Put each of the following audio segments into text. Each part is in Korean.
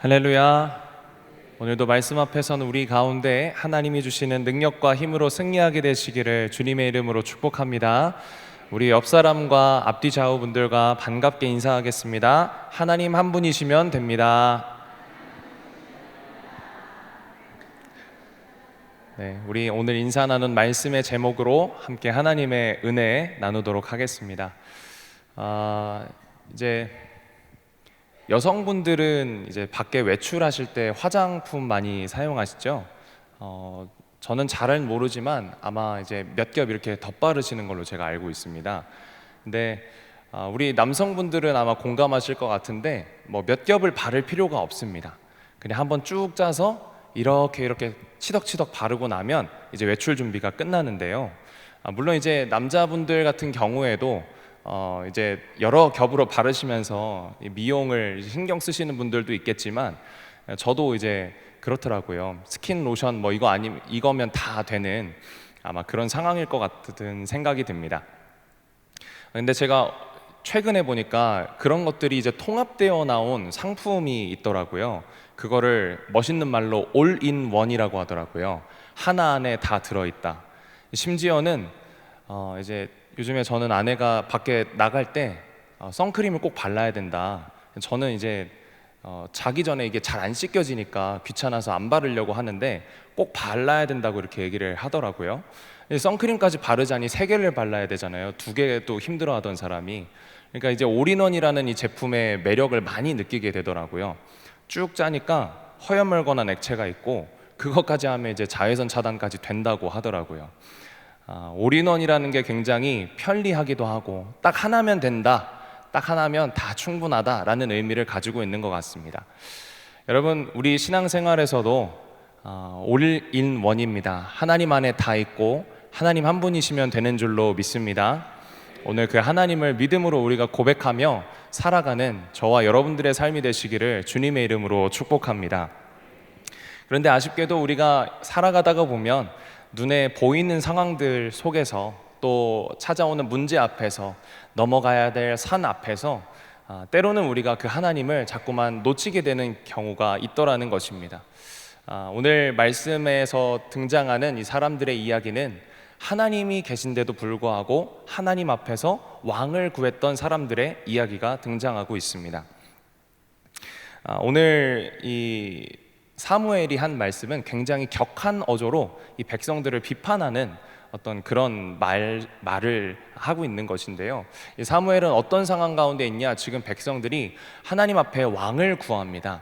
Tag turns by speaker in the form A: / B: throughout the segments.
A: 할렐루야. 오늘도 말씀 앞에서는 우리 가운데 하나님이 주시는 능력과 힘으로 승리하게 되시기를 주님의 이름으로 축복합니다. 우리 옆 사람과 앞뒤 좌우 분들과 반갑게 인사하겠습니다. 하나님 한 분이시면 됩니다. 네, 우리 오늘 인사 나눈 말씀의 제목으로 함께 하나님의 은혜 나누도록 하겠습니다. 이제 여성분들은 이제 밖에 외출하실 때 화장품 많이 사용하시죠? 저는 잘은 모르지만 아마 이제 몇 겹 이렇게 덧바르시는 걸로 제가 알고 있습니다. 근데 우리 남성분들은 아마 공감하실 것 같은데 뭐 몇 겹을 바를 필요가 없습니다. 그냥 한번 쭉 짜서 이렇게 치덕치덕 바르고 나면 이제 외출 준비가 끝나는데요. 물론 이제 남자분들 같은 경우에도 이제 여러 겹으로 바르시면서 미용을 신경 쓰시는 분들도 있겠지만 저도 이제 그렇더라고요. 스킨 로션 뭐 이거 아니면 이거면 다 되는 아마 그런 상황일 것 같은 생각이 듭니다. 근데 제가 최근에 보니까 그런 것들이 이제 통합되어 나온 상품이 있더라고요. 그거를 멋있는 말로 올인원이라고 하더라고요. 하나 안에 다 들어있다. 심지어는 이제 요즘에 저는 아내가 밖에 나갈 때 선크림을 꼭 발라야 된다. 저는 이제 자기 전에 이게 잘 안 씻겨지니까 귀찮아서 안 바르려고 하는데 꼭 발라야 된다고 이렇게 얘기를 하더라고요. 선크림까지 바르자니 3개를 발라야 되잖아요. 2개도 힘들어하던 사람이. 그러니까 이제 올인원이라는 이 제품의 매력을 많이 느끼게 되더라고요. 쭉 짜니까 허여멀건한 액체가 있고 그것까지 하면 이제 자외선 차단까지 된다고 하더라고요. 올인원이라는 게 굉장히 편리하기도 하고 딱 하나면 된다, 딱 하나면 다 충분하다라는 의미를 가지고 있는 것 같습니다. 여러분, 우리 신앙생활에서도 올인원입니다. 하나님 안에 다 있고 하나님 한 분이시면 되는 줄로 믿습니다. 오늘 그 하나님을 믿음으로 우리가 고백하며 살아가는 저와 여러분들의 삶이 되시기를 주님의 이름으로 축복합니다. 그런데 아쉽게도 우리가 살아가다가 보면 눈에 보이는 상황들 속에서 또 찾아오는 문제 앞에서 넘어가야 될 산 앞에서 때로는 우리가 그 하나님을 자꾸만 놓치게 되는 경우가 있더라는 것입니다. 오늘 말씀에서 등장하는 이 사람들의 이야기는 하나님이 계신데도 불구하고 하나님 앞에서 왕을 구했던 사람들의 이야기가 등장하고 있습니다. 오늘 이 사무엘이 한 말씀은 굉장히 격한 어조로 이 백성들을 비판하는 어떤 그런 말을 하고 있는 것인데요. 이 사무엘은 어떤 상황 가운데 있냐? 지금 백성들이 하나님 앞에 왕을 구합니다.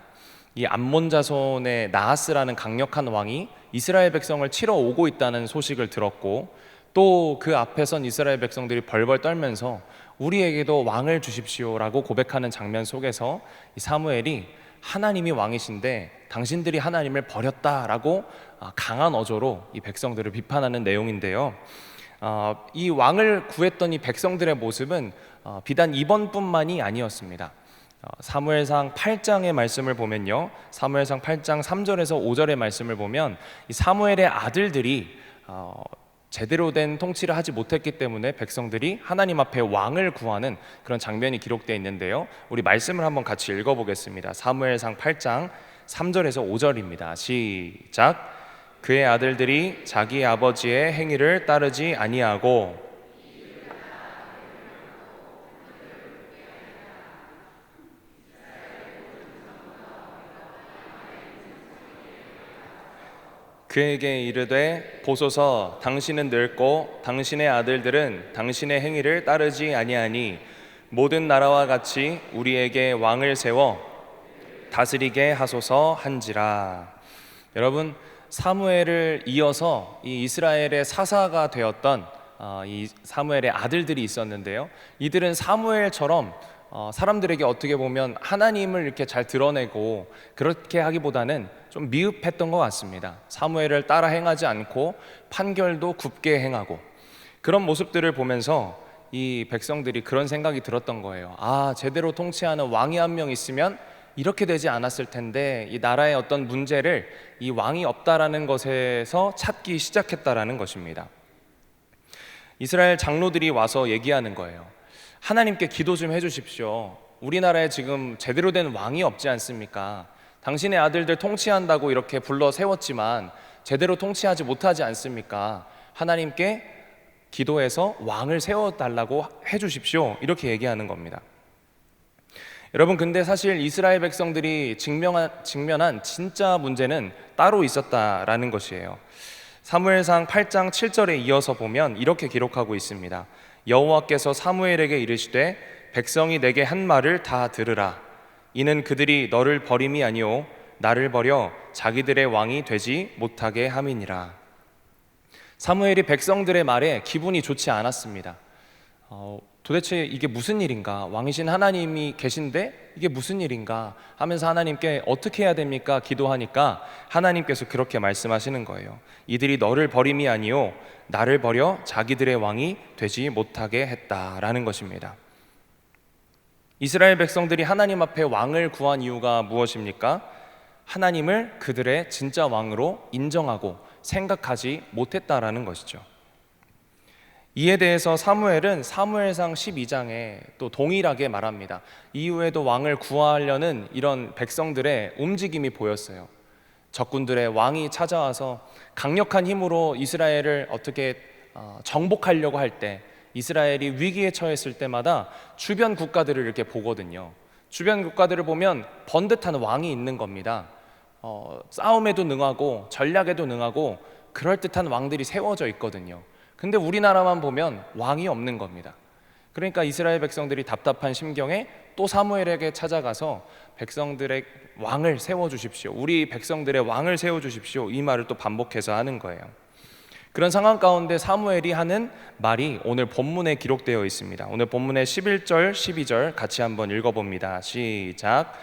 A: 이 암몬 자손의 나하스라는 강력한 왕이 이스라엘 백성을 치러 오고 있다는 소식을 들었고 또 그 앞에선 이스라엘 백성들이 벌벌 떨면서 우리에게도 왕을 주십시오라고 고백하는 장면 속에서 이 사무엘이 하나님이 왕이신데 당신들이 하나님을 버렸다라고 강한 어조로 이 백성들을 비판하는 내용인데요. 이 왕을 구했던 이 백성들의 모습은 비단 이번뿐만이 아니었습니다. 사무엘상 8장의 말씀을 보면요, 사무엘상 8장 3절에서 5절의 말씀을 보면 이 사무엘의 아들들이 제대로 된 통치를 하지 못했기 때문에 백성들이 하나님 앞에 왕을 구하는 그런 장면이 기록되어 있는데요. 우리 말씀을 한번 같이 읽어보겠습니다. 사무엘상 8장 3절에서 5절입니다. 시작. 그의 아들들이 자기 아버지의 행위를 따르지 아니하고 그에게 이르되 보소서 당신은 늙고 당신의 아들들은 당신의 행위를 따르지 아니하니 모든 나라와 같이 우리에게 왕을 세워 다스리게 하소서 한지라. 여러분, 사무엘을 이어서 이 이스라엘의 사사가 되었던 이 사무엘의 아들들이 있었는데요. 이들은 사무엘처럼 사람들에게 어떻게 보면 하나님을 이렇게 잘 드러내고 그렇게 하기보다는 좀 미흡했던 것 같습니다. 사무엘을 따라 행하지 않고 판결도 굽게 행하고 그런 모습들을 보면서 이 백성들이 그런 생각이 들었던 거예요. 제대로 통치하는 왕이 한 명 있으면 이렇게 되지 않았을 텐데 이 나라의 어떤 문제를 이 왕이 없다라는 것에서 찾기 시작했다라는 것입니다. 이스라엘 장로들이 와서 얘기하는 거예요. 하나님께 기도 좀 해주십시오. 우리나라에 지금 제대로 된 왕이 없지 않습니까? 당신의 아들들 통치한다고 이렇게 불러 세웠지만 제대로 통치하지 못하지 않습니까? 하나님께 기도해서 왕을 세워달라고 해주십시오. 이렇게 얘기하는 겁니다. 여러분, 근데 사실 이스라엘 백성들이 직면한 진짜 문제는 따로 있었다라는 것이에요. 사무엘상 8장 7절에 이어서 보면 이렇게 기록하고 있습니다. 여호와께서 사무엘에게 이르시되 백성이 내게 한 말을 다 들으라. 이는 그들이 너를 버림이 아니오 나를 버려 자기들의 왕이 되지 못하게 함이니라. 사무엘이 백성들의 말에 기분이 좋지 않았습니다. 도대체 이게 무슨 일인가? 왕이신 하나님이 계신데 이게 무슨 일인가? 하면서 하나님께 어떻게 해야 됩니까? 기도하니까 하나님께서 그렇게 말씀하시는 거예요. 이들이 너를 버림이 아니오 나를 버려 자기들의 왕이 되지 못하게 했다라는 것입니다. 이스라엘 백성들이 하나님 앞에 왕을 구한 이유가 무엇입니까? 하나님을 그들의 진짜 왕으로 인정하고 생각하지 못했다라는 것이죠. 이에 대해서 사무엘은 사무엘상 12장에 또 동일하게 말합니다. 이후에도 왕을 구하려는 이런 백성들의 움직임이 보였어요. 적군들의 왕이 찾아와서 강력한 힘으로 이스라엘을 어떻게 정복하려고 할 때, 이스라엘이 위기에 처했을 때마다 주변 국가들을 이렇게 보거든요. 주변 국가들을 보면 번듯한 왕이 있는 겁니다. 싸움에도 능하고 전략에도 능하고 그럴듯한 왕들이 세워져 있거든요. 근데 우리나라만 보면 왕이 없는 겁니다. 그러니까 이스라엘 백성들이 답답한 심경에 또 사무엘에게 찾아가서 백성들의 왕을 세워주십시오. 우리 백성들의 왕을 세워주십시오. 이 말을 또 반복해서 하는 거예요. 그런 상황 가운데 사무엘이 하는 말이 오늘 본문에 기록되어 있습니다. 오늘 본문의 11절, 12절 같이 한번 읽어봅니다. 시작.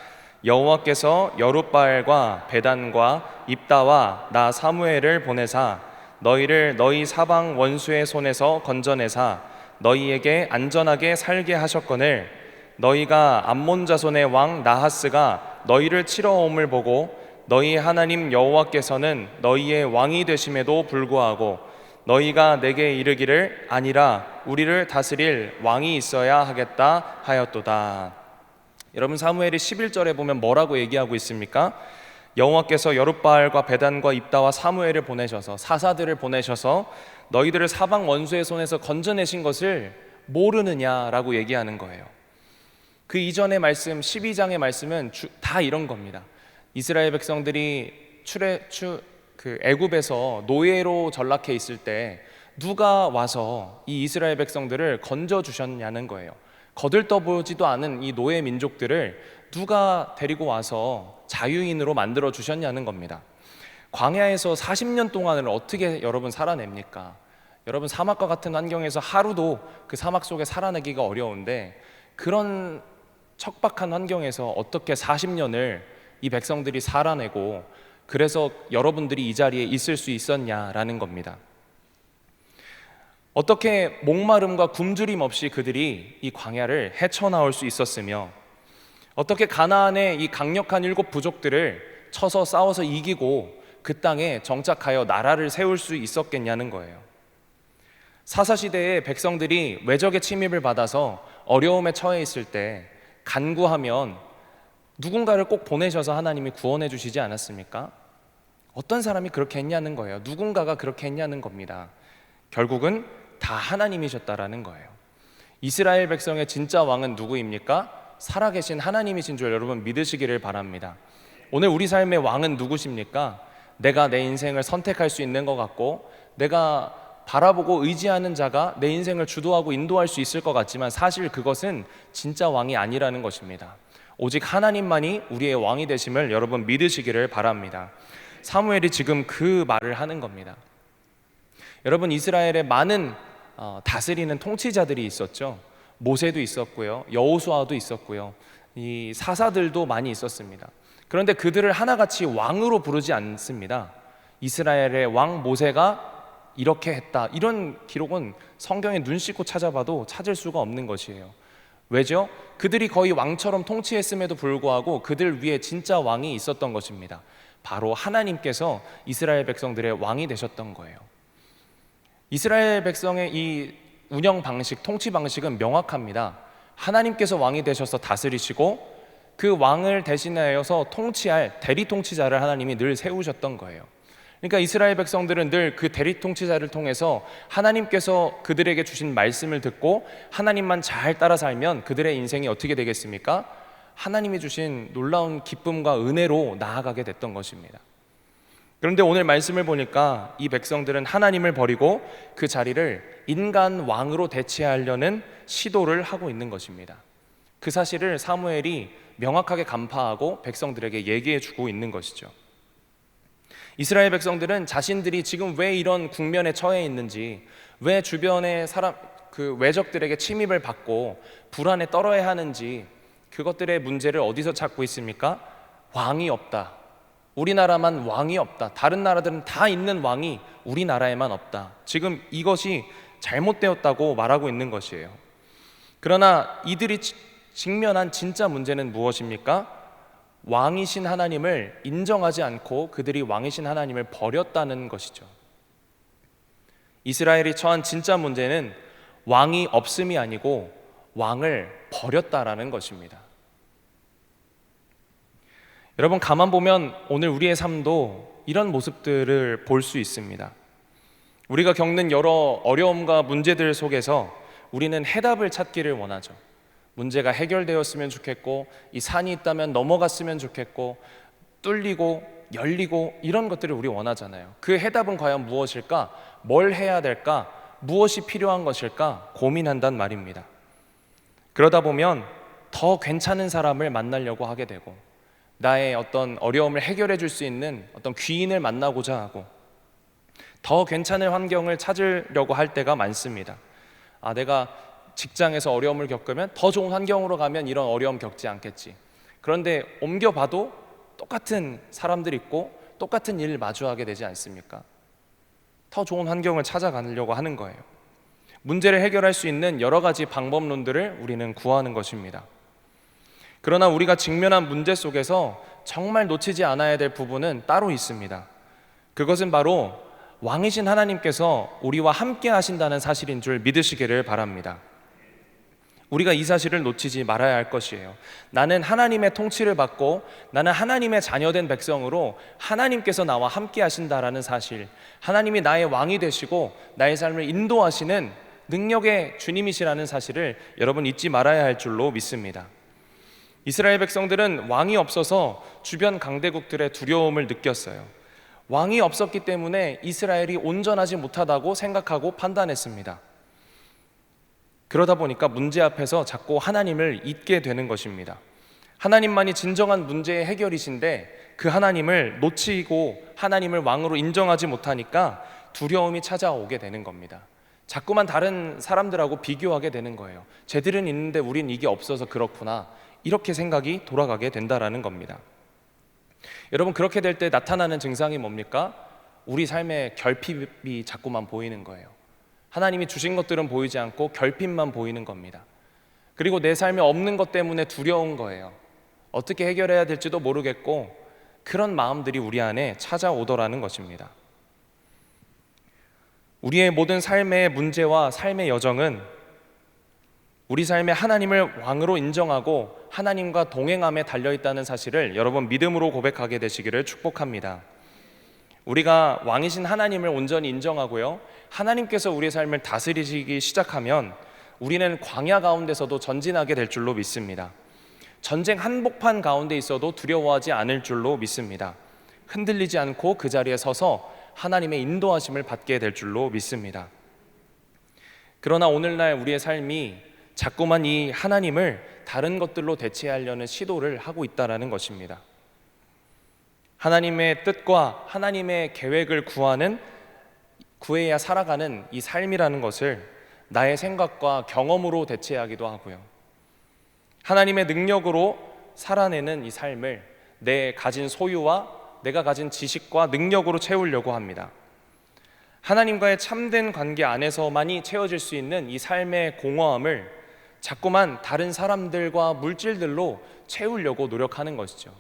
A: 여호와께서 여룻바알과 베단과 입다와 나 사무엘을 보내사 너희를 너희 사방 원수의 손에서 건져내사 너희에게 안전하게 살게 하셨거늘 너희가 암몬 자손의 왕 나하스가 너희를 치러 옴을 보고 너희 하나님 여호와께서는 너희의 왕이 되심에도 불구하고 너희가 내게 이르기를 아니라 우리를 다스릴 왕이 있어야 하겠다 하였도다. 여러분, 사무엘이 11절에 보면 뭐라고 얘기하고 있습니까? 여호와께서 여룻바알과 베단과 입다와 사무엘을 보내셔서 사사들을 보내셔서 너희들을 사방 원수의 손에서 건져내신 것을 모르느냐라고 얘기하는 거예요. 그 이전의 말씀 12장의 말씀은 다 이런 겁니다. 이스라엘 백성들이 애굽에서 노예로 전락해 있을 때 누가 와서 이 이스라엘 백성들을 건져 주셨냐는 거예요. 거들떠보지도 않은 이 노예 민족들을 누가 데리고 와서 자유인으로 만들어 주셨냐는 겁니다. 광야에서 40년 동안을 어떻게 여러분 살아냅니까? 여러분, 사막과 같은 환경에서 하루도 그 사막 속에 살아내기가 어려운데 그런 척박한 환경에서 어떻게 40년을 이 백성들이 살아내고 그래서 여러분들이 이 자리에 있을 수 있었냐라는 겁니다. 어떻게 목마름과 굶주림 없이 그들이 이 광야를 헤쳐나올 수 있었으며 어떻게 가나안의 이 강력한 7 부족들을 쳐서 싸워서 이기고 그 땅에 정착하여 나라를 세울 수 있었겠냐는 거예요. 사사시대에 백성들이 외적의 침입을 받아서 어려움에 처해 있을 때 간구하면 누군가를 꼭 보내셔서 하나님이 구원해 주시지 않았습니까? 어떤 사람이 그렇게 했냐는 거예요. 누군가가 그렇게 했냐는 겁니다. 결국은 다 하나님이셨다라는 거예요. 이스라엘 백성의 진짜 왕은 누구입니까? 살아계신 하나님이신 줄 여러분 믿으시기를 바랍니다. 오늘 우리 삶의 왕은 누구십니까? 내가 내 인생을 선택할 수 있는 것 같고 내가 바라보고 의지하는 자가 내 인생을 주도하고 인도할 수 있을 것 같지만 사실 그것은 진짜 왕이 아니라는 것입니다. 오직 하나님만이 우리의 왕이 되심을 여러분 믿으시기를 바랍니다. 사무엘이 지금 그 말을 하는 겁니다. 여러분, 이스라엘에 많은 다스리는 통치자들이 있었죠. 모세도 있었고요, 여호수아도 있었고요, 이 사사들도 많이 있었습니다. 그런데 그들을 하나같이 왕으로 부르지 않습니다. 이스라엘의 왕 모세가 이렇게 했다, 이런 기록은 성경에 눈 씻고 찾아봐도 찾을 수가 없는 것이에요. 왜죠? 그들이 거의 왕처럼 통치했음에도 불구하고 그들 위에 진짜 왕이 있었던 것입니다. 바로 하나님께서 이스라엘 백성들의 왕이 되셨던 거예요. 이스라엘 백성의 이 운영 방식, 통치 방식은 명확합니다. 하나님께서 왕이 되셔서 다스리시고 그 왕을 대신하여서 통치할 대리 통치자를 하나님이 늘 세우셨던 거예요. 그러니까 이스라엘 백성들은 늘 그 대리 통치자를 통해서 하나님께서 그들에게 주신 말씀을 듣고 하나님만 잘 따라 살면 그들의 인생이 어떻게 되겠습니까? 하나님이 주신 놀라운 기쁨과 은혜로 나아가게 됐던 것입니다. 그런데 오늘 말씀을 보니까 이 백성들은 하나님을 버리고 그 자리를 인간 왕으로 대체하려는 시도를 하고 있는 것입니다. 그 사실을 사무엘이 명확하게 간파하고 백성들에게 얘기해 주고 있는 것이죠. 이스라엘 백성들은 자신들이 지금 왜 이런 국면에 처해 있는지, 왜 주변의 그 외적들에게 침입을 받고 불안에 떨어야 하는지, 그것들의 문제를 어디서 찾고 있습니까? 왕이 없다. 우리나라만 왕이 없다. 다른 나라들은 다 있는 왕이 우리나라에만 없다. 지금 이것이 잘못되었다고 말하고 있는 것이에요. 그러나 이들이 직면한 진짜 문제는 무엇입니까? 왕이신 하나님을 인정하지 않고 그들이 왕이신 하나님을 버렸다는 것이죠. 이스라엘이 처한 진짜 문제는 왕이 없음이 아니고 왕을 버렸다라는 것입니다. 여러분, 가만 보면 오늘 우리의 삶도 이런 모습들을 볼 수 있습니다. 우리가 겪는 여러 어려움과 문제들 속에서 우리는 해답을 찾기를 원하죠. 문제가 해결되었으면 좋겠고, 이 산이 있다면 넘어갔으면 좋겠고, 뚫리고 열리고 이런 것들을 우리 원하잖아요. 그 해답은 과연 무엇일까? 뭘 해야 될까? 무엇이 필요한 것일까? 고민한단 말입니다. 그러다 보면 더 괜찮은 사람을 만나려고 하게 되고, 나의 어떤 어려움을 해결해 줄 수 있는 어떤 귀인을 만나고자 하고, 더 괜찮은 환경을 찾으려고 할 때가 많습니다. 내가 직장에서 어려움을 겪으면 더 좋은 환경으로 가면 이런 어려움 겪지 않겠지. 그런데 옮겨봐도 똑같은 사람들이 있고 똑같은 일을 마주하게 되지 않습니까? 더 좋은 환경을 찾아가려고 하는 거예요. 문제를 해결할 수 있는 여러 가지 방법론들을 우리는 구하는 것입니다. 그러나 우리가 직면한 문제 속에서 정말 놓치지 않아야 될 부분은 따로 있습니다. 그것은 바로 왕이신 하나님께서 우리와 함께 하신다는 사실인 줄 믿으시기를 바랍니다. 우리가 이 사실을 놓치지 말아야 할 것이에요. 나는 하나님의 통치를 받고 나는 하나님의 자녀된 백성으로 하나님께서 나와 함께 하신다라는 사실, 하나님이 나의 왕이 되시고 나의 삶을 인도하시는 능력의 주님이시라는 사실을 여러분 잊지 말아야 할 줄로 믿습니다. 이스라엘 백성들은 왕이 없어서 주변 강대국들의 두려움을 느꼈어요. 왕이 없었기 때문에 이스라엘이 온전하지 못하다고 생각하고 판단했습니다. 그러다 보니까 문제 앞에서 자꾸 하나님을 잊게 되는 것입니다. 하나님만이 진정한 문제의 해결이신데 그 하나님을 놓치고 하나님을 왕으로 인정하지 못하니까 두려움이 찾아오게 되는 겁니다. 자꾸만 다른 사람들하고 비교하게 되는 거예요. 쟤들은 있는데 우린 이게 없어서 그렇구나, 이렇게 생각이 돌아가게 된다라는 겁니다. 여러분, 그렇게 될 때 나타나는 증상이 뭡니까? 우리 삶의 결핍이 자꾸만 보이는 거예요. 하나님이 주신 것들은 보이지 않고 결핍만 보이는 겁니다. 그리고 내 삶에 없는 것 때문에 두려운 거예요. 어떻게 해결해야 될지도 모르겠고, 그런 마음들이 우리 안에 찾아오더라는 것입니다. 우리의 모든 삶의 문제와 삶의 여정은 우리 삶에 하나님을 왕으로 인정하고 하나님과 동행함에 달려있다는 사실을 여러분 믿음으로 고백하게 되시기를 축복합니다. 우리가 왕이신 하나님을 온전히 인정하고요, 하나님께서 우리의 삶을 다스리시기 시작하면 우리는 광야 가운데서도 전진하게 될 줄로 믿습니다. 전쟁 한복판 가운데 있어도 두려워하지 않을 줄로 믿습니다. 흔들리지 않고 그 자리에 서서 하나님의 인도하심을 받게 될 줄로 믿습니다. 그러나 오늘날 우리의 삶이 자꾸만 이 하나님을 다른 것들로 대체하려는 시도를 하고 있다는 것입니다. 하나님의 뜻과 하나님의 계획을 구해야 살아가는 이 삶이라는 것을 나의 생각과 경험으로 대체하기도 하고요, 하나님의 능력으로 살아내는 이 삶을 내 가진 소유와 내가 가진 지식과 능력으로 채우려고 합니다. 하나님과의 참된 관계 안에서만이 채워질 수 있는 이 삶의 공허함을 자꾸만 다른 사람들과 물질들로 채우려고 노력하는 것이죠.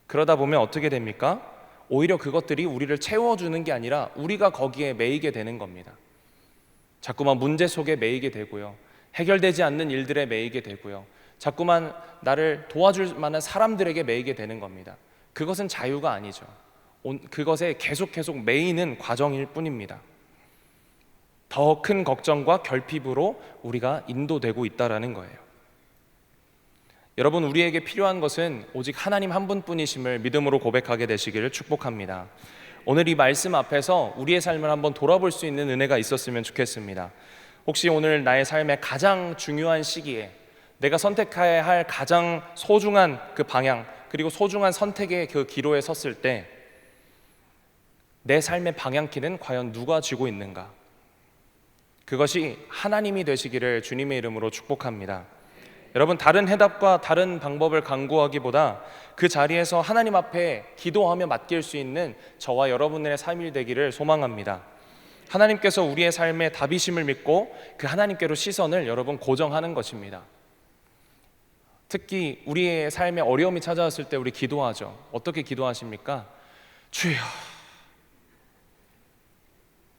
A: 그러다 보면 어떻게 됩니까? 오히려 그것들이 우리를 채워주는 게 아니라 우리가 거기에 매이게 되는 겁니다. 자꾸만 문제 속에 매이게 되고요, 해결되지 않는 일들에 매이게 되고요, 자꾸만 나를 도와줄 만한 사람들에게 매이게 되는 겁니다. 그것은 자유가 아니죠. 그것에 계속 매이는 과정일 뿐입니다. 더 큰 걱정과 결핍으로 우리가 인도되고 있다라는 거예요. 여러분, 우리에게 필요한 것은 오직 하나님 한 분뿐이심을 믿음으로 고백하게 되시기를 축복합니다. 오늘 이 말씀 앞에서 우리의 삶을 한번 돌아볼 수 있는 은혜가 있었으면 좋겠습니다. 혹시 오늘 나의 삶의 가장 중요한 시기에 내가 선택해야 할 가장 소중한 그 방향, 그리고 소중한 선택의 그 기로에 섰을 때 내 삶의 방향키는 과연 누가 쥐고 있는가? 그것이 하나님이 되시기를 주님의 이름으로 축복합니다. 여러분, 다른 해답과 다른 방법을 강구하기보다 그 자리에서 하나님 앞에 기도하며 맡길 수 있는 저와 여러분의 삶이 되기를 소망합니다. 하나님께서 우리의 삶의 답이심을 믿고 그 하나님께로 시선을 여러분 고정하는 것입니다. 특히 우리의 삶에 어려움이 찾아왔을 때 우리 기도하죠. 어떻게 기도하십니까? 주여.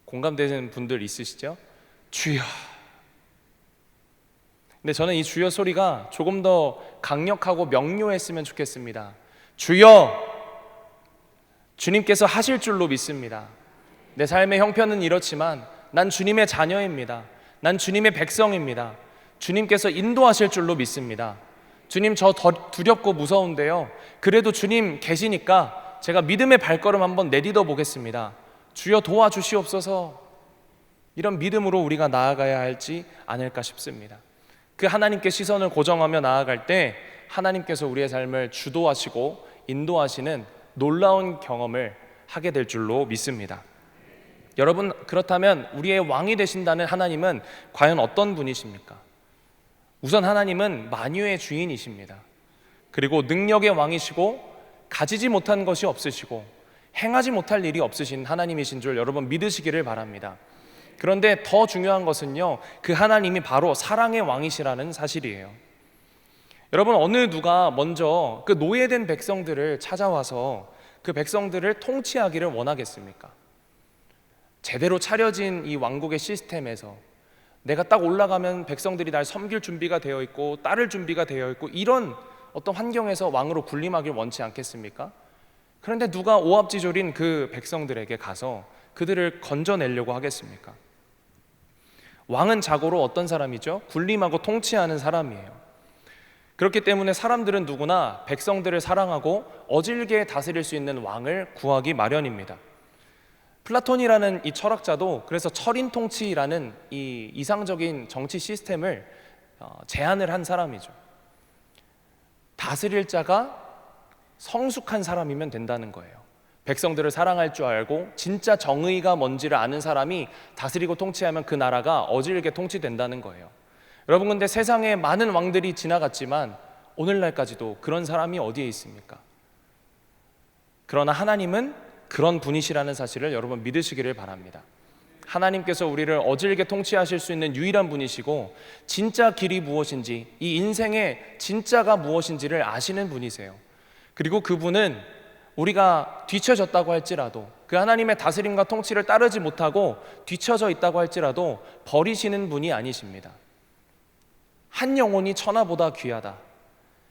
A: 공감되는 분들 있으시죠? 주여. 근데 저는 이 주여 소리가 조금 더 강력하고 명료했으면 좋겠습니다. 주여. 주님께서 하실 줄로 믿습니다. 내 삶의 형편은 이렇지만 난 주님의 자녀입니다. 난 주님의 백성입니다. 주님께서 인도하실 줄로 믿습니다. 주님, 저 두렵고 무서운데요, 그래도 주님 계시니까 제가 믿음의 발걸음 한번 내딛어 보겠습니다. 주여 도와주시옵소서. 이런 믿음으로 우리가 나아가야 할지 않을까 싶습니다. 그 하나님께 시선을 고정하며 나아갈 때 하나님께서 우리의 삶을 주도하시고 인도하시는 놀라운 경험을 하게 될 줄로 믿습니다. 여러분, 그렇다면 우리의 왕이 되신다는 하나님은 과연 어떤 분이십니까? 우선 하나님은 만유의 주인이십니다. 그리고 능력의 왕이시고 가지지 못한 것이 없으시고 행하지 못할 일이 없으신 하나님이신 줄 여러분 믿으시기를 바랍니다. 그런데 더 중요한 것은요, 그 하나님이 바로 사랑의 왕이시라는 사실이에요. 여러분, 어느 누가 먼저 그 노예된 백성들을 찾아와서 그 백성들을 통치하기를 원하겠습니까? 제대로 차려진 이 왕국의 시스템에서 내가 딱 올라가면 백성들이 날 섬길 준비가 되어 있고 따를 준비가 되어 있고 이런 어떤 환경에서 왕으로 군림하길 원치 않겠습니까? 그런데 누가 오합지졸인 그 백성들에게 가서 그들을 건져내려고 하겠습니까? 왕은 자고로 어떤 사람이죠? 군림하고 통치하는 사람이에요. 그렇기 때문에 사람들은 누구나 백성들을 사랑하고 어질게 다스릴 수 있는 왕을 구하기 마련입니다. 플라톤이라는 이 철학자도 그래서 철인 통치라는 이 이상적인 정치 시스템을 제안을 한 사람이죠. 다스릴 자가 성숙한 사람이면 된다는 거예요. 백성들을 사랑할 줄 알고 진짜 정의가 뭔지를 아는 사람이 다스리고 통치하면 그 나라가 어질게 통치된다는 거예요. 여러분, 근데 세상에 많은 왕들이 지나갔지만 오늘날까지도 그런 사람이 어디에 있습니까? 그러나 하나님은 그런 분이시라는 사실을 여러분 믿으시기를 바랍니다. 하나님께서 우리를 어질게 통치하실 수 있는 유일한 분이시고 진짜 길이 무엇인지, 이 인생의 진짜가 무엇인지를 아시는 분이세요. 그리고 그분은 우리가 뒤처졌다고 할지라도, 그 하나님의 다스림과 통치를 따르지 못하고 뒤처져 있다고 할지라도 버리시는 분이 아니십니다. 한 영혼이 천하보다 귀하다.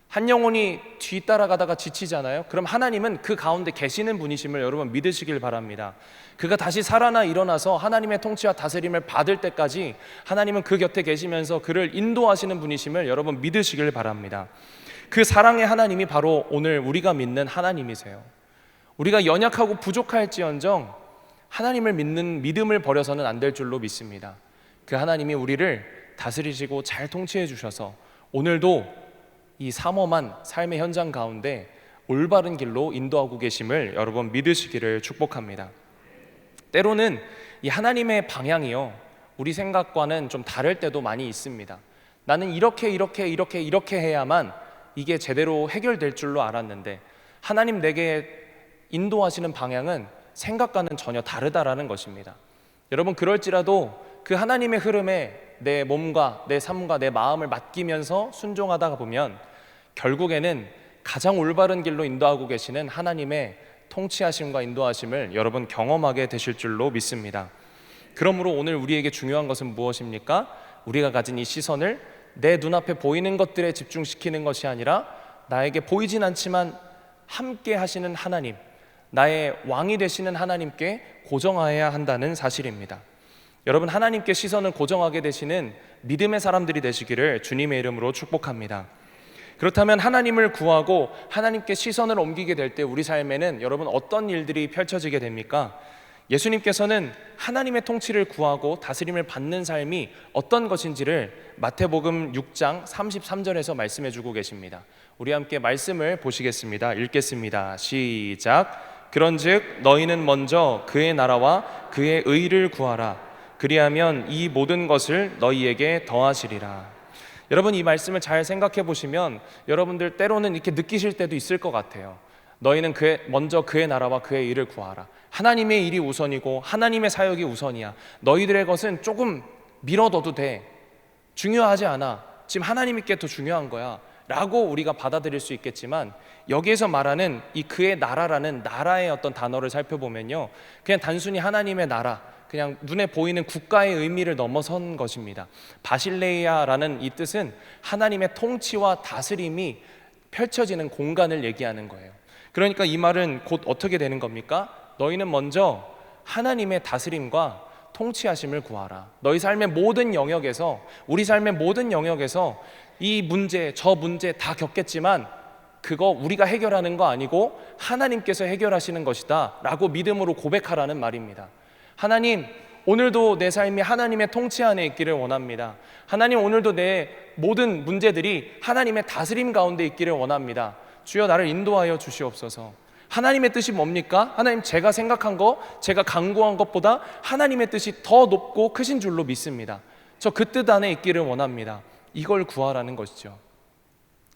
A: 한 영혼이 뒤따라가다가 지치잖아요. 그럼 하나님은 그 가운데 계시는 분이심을 여러분 믿으시길 바랍니다. 그가 다시 살아나 일어나서 하나님의 통치와 다스림을 받을 때까지 하나님은 그 곁에 계시면서 그를 인도하시는 분이심을 여러분 믿으시길 바랍니다. 그 사랑의 하나님이 바로 오늘 우리가 믿는 하나님이세요. 우리가 연약하고 부족할지언정 하나님을 믿는 믿음을 버려서는 안 될 줄로 믿습니다. 그 하나님이 우리를 다스리시고 잘 통치해 주셔서 오늘도 이 삼엄한 삶의 현장 가운데 올바른 길로 인도하고 계심을 여러분 믿으시기를 축복합니다. 때로는 이 하나님의 방향이요, 우리 생각과는 좀 다를 때도 많이 있습니다. 나는 이렇게 해야만 이게 제대로 해결될 줄로 알았는데 하나님 내게 인도하시는 방향은 생각과는 전혀 다르다라는 것입니다. 여러분, 그럴지라도 그 하나님의 흐름에 내 몸과 내 삶과 내 마음을 맡기면서 순종하다가 보면 결국에는 가장 올바른 길로 인도하고 계시는 하나님의 통치하심과 인도하심을 여러분 경험하게 되실 줄로 믿습니다. 그러므로 오늘 우리에게 중요한 것은 무엇입니까? 우리가 가진 이 시선을 내 눈앞에 보이는 것들에 집중시키는 것이 아니라 나에게 보이진 않지만 함께 하시는 하나님, 나의 왕이 되시는 하나님께 고정하여야 한다는 사실입니다. 여러분, 하나님께 시선을 고정하게 되시는 믿음의 사람들이 되시기를 주님의 이름으로 축복합니다. 그렇다면 하나님을 구하고 하나님께 시선을 옮기게 될 때 우리 삶에는 여러분 어떤 일들이 펼쳐지게 됩니까? 예수님께서는 하나님의 통치를 구하고 다스림을 받는 삶이 어떤 것인지를 마태복음 6장 33절에서 말씀해 주고 계십니다. 우리 함께 말씀을 보시겠습니다. 읽겠습니다. 시작. 그런즉 너희는 먼저 그의 나라와 그의 의를 구하라. 그리하면 이 모든 것을 너희에게 더하시리라. 여러분, 이 말씀을 잘 생각해 보시면 여러분들 때로는 이렇게 느끼실 때도 있을 것 같아요. 너희는 먼저 그의 나라와 그의 일을 구하라. 하나님의 일이 우선이고 하나님의 사역이 우선이야. 너희들의 것은 조금 미뤄둬도 돼. 중요하지 않아. 지금 하나님께 더 중요한 거야 라고 우리가 받아들일 수 있겠지만, 여기에서 말하는 이 그의 나라라는 나라의 어떤 단어를 살펴보면요, 그냥 단순히 하나님의 나라, 그냥 눈에 보이는 국가의 의미를 넘어선 것입니다. 바실레이아라는 이 뜻은 하나님의 통치와 다스림이 펼쳐지는 공간을 얘기하는 거예요. 그러니까 이 말은 곧 어떻게 되는 겁니까? 너희는 먼저 하나님의 다스림과 통치하심을 구하라. 너희 삶의 모든 영역에서, 우리 삶의 모든 영역에서 이 문제 저 문제 다 겪겠지만 그거 우리가 해결하는 거 아니고 하나님께서 해결하시는 것이다 라고 믿음으로 고백하라는 말입니다. 하나님, 오늘도 내 삶이 하나님의 통치 안에 있기를 원합니다. 하나님, 오늘도 내 모든 문제들이 하나님의 다스림 가운데 있기를 원합니다. 주여, 나를 인도하여 주시옵소서. 하나님의 뜻이 뭡니까? 하나님, 제가 생각한 거, 제가 간구한 것보다 하나님의 뜻이 더 높고 크신 줄로 믿습니다. 저 그 뜻 안에 있기를 원합니다. 이걸 구하라는 것이죠.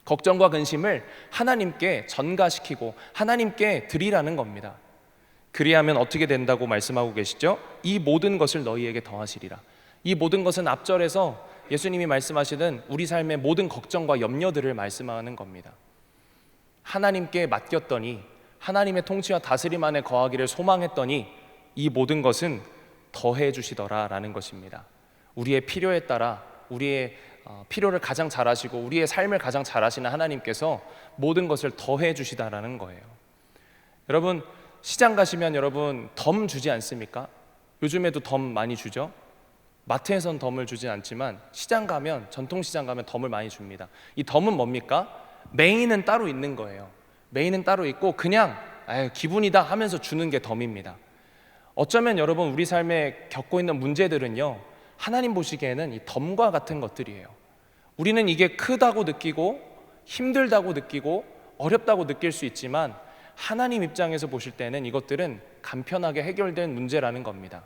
A: 걱정과 근심을 하나님께 전가시키고 하나님께 드리라는 겁니다. 그리하면 어떻게 된다고 말씀하고 계시죠? 이 모든 것을 너희에게 더하시리라. 이 모든 것은 앞절에서 예수님이 말씀하시는 우리 삶의 모든 걱정과 염려들을 말씀하는 겁니다. 하나님께 맡겼더니, 하나님의 통치와 다스림 안에 거하기를 소망했더니 이 모든 것은 더해 주시더라 라는 것입니다. 우리의 필요에 따라 우리의 필요를 가장 잘 아시고 우리의 삶을 가장 잘 아시는 하나님께서 모든 것을 더해 주시다라는 거예요. 여러분, 시장 가시면 여러분 덤 주지 않습니까? 요즘에도 덤 많이 주죠. 마트에선 덤을 주진 않지만 시장 가면, 전통시장 가면 덤을 많이 줍니다. 이 덤은 뭡니까? 메인은 따로 있는 거예요. 메인은 따로 있고 그냥 기분이다 하면서 주는 게 덤입니다. 어쩌면 여러분 우리 삶에 겪고 있는 문제들은요, 하나님 보시기에는 이 덤과 같은 것들이에요. 우리는 이게 크다고 느끼고 힘들다고 느끼고 어렵다고 느낄 수 있지만 하나님 입장에서 보실 때는 이것들은 간편하게 해결된 문제라는 겁니다.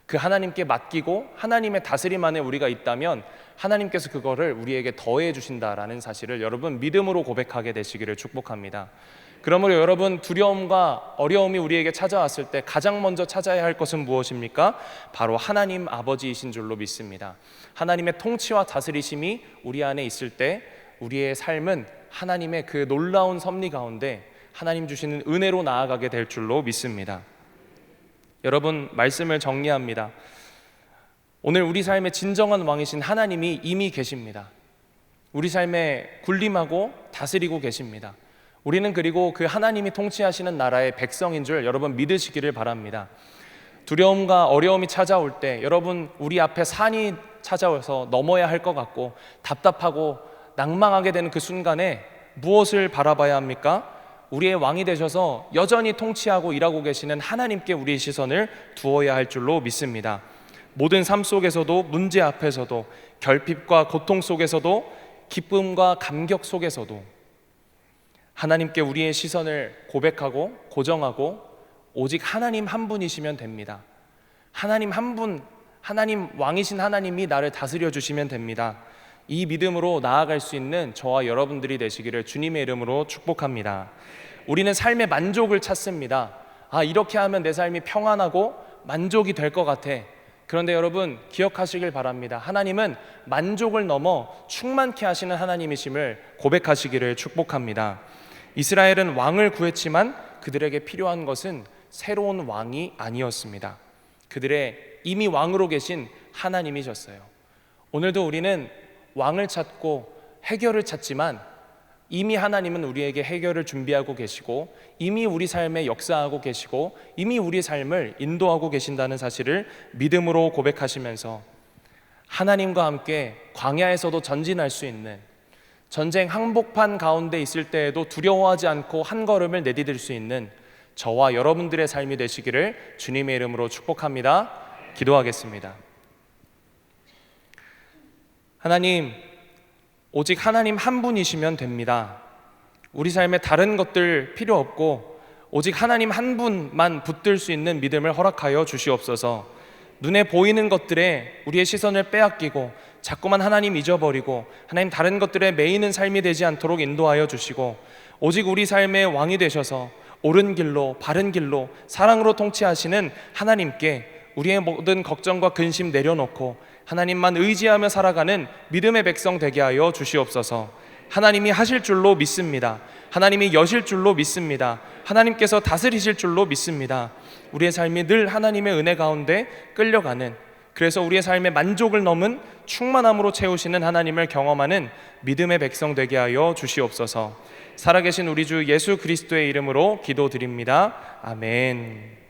A: 그 하나님께 맡기고 하나님의 다스림 안에 우리가 있다면 하나님께서 그거를 우리에게 더해 주신다라는 사실을 여러분 믿음으로 고백하게 되시기를 축복합니다. 그러므로 여러분, 두려움과 어려움이 우리에게 찾아왔을 때 가장 먼저 찾아야 할 것은 무엇입니까? 바로 하나님 아버지이신 줄로 믿습니다. 하나님의 통치와 다스리심이 우리 안에 있을 때 우리의 삶은 하나님의 그 놀라운 섭리 가운데 하나님 주시는 은혜로 나아가게 될 줄로 믿습니다. 여러분, 말씀을 정리합니다. 오늘 우리 삶의 진정한 왕이신 하나님이 이미 계십니다. 우리 삶에 군림하고 다스리고 계십니다. 우리는 그리고 그 하나님이 통치하시는 나라의 백성인 줄 여러분 믿으시기를 바랍니다. 두려움과 어려움이 찾아올 때 여러분, 우리 앞에 산이 찾아와서 넘어야 할 것 같고 답답하고 낭망하게 되는 그 순간에 무엇을 바라봐야 합니까? 우리의 왕이 되셔서 여전히 통치하고 일하고 계시는 하나님께 우리의 시선을 두어야 할 줄로 믿습니다. 모든 삶 속에서도, 문제 앞에서도, 결핍과 고통 속에서도, 기쁨과 감격 속에서도 하나님께 우리의 시선을 고백하고 고정하고 오직 하나님 한 분이시면 됩니다. 하나님 한 분, 하나님 왕이신 하나님이 나를 다스려 주시면 됩니다. 이 믿음으로 나아갈 수 있는 저와 여러분들이 되시기를 주님의 이름으로 축복합니다. 우리는 삶의 만족을 찾습니다. 이렇게 하면 내 삶이 평안하고 만족이 될 것 같아. 그런데 여러분 기억하시길 바랍니다. 하나님은 만족을 넘어 충만케 하시는 하나님이심을 고백하시기를 축복합니다. 이스라엘은 왕을 구했지만 그들에게 필요한 것은 새로운 왕이 아니었습니다. 그들의 이미 왕으로 계신 하나님이셨어요. 오늘도 우리는 왕을 찾고 해결을 찾지만 이미 하나님은 우리에게 해결을 준비하고 계시고 이미 우리 삶에 역사하고 계시고 이미 우리 삶을 인도하고 계신다는 사실을 믿음으로 고백하시면서 하나님과 함께 광야에서도 전진할 수 있는, 전쟁 항복판 가운데 있을 때에도 두려워하지 않고 한 걸음을 내디딜 수 있는 저와 여러분들의 삶이 되시기를 주님의 이름으로 축복합니다. 기도하겠습니다. 하나님, 오직 하나님 한 분이시면 됩니다. 우리 삶에 다른 것들 필요 없고 오직 하나님 한 분만 붙들 수 있는 믿음을 허락하여 주시옵소서. 눈에 보이는 것들에 우리의 시선을 빼앗기고 자꾸만 하나님 잊어버리고 하나님 다른 것들에 매이는 삶이 되지 않도록 인도하여 주시고 오직 우리 삶의 왕이 되셔서 옳은 길로 바른 길로 사랑으로 통치하시는 하나님께 우리의 모든 걱정과 근심 내려놓고 하나님만 의지하며 살아가는 믿음의 백성 되게 하여 주시옵소서. 하나님이 하실 줄로 믿습니다. 하나님이 여실 줄로 믿습니다. 하나님께서 다스리실 줄로 믿습니다. 우리의 삶이 늘 하나님의 은혜 가운데 끌려가는, 그래서 우리의 삶의 만족을 넘은 충만함으로 채우시는 하나님을 경험하는 믿음의 백성 되게 하여 주시옵소서. 살아계신 우리 주 예수 그리스도의 이름으로 기도드립니다. 아멘.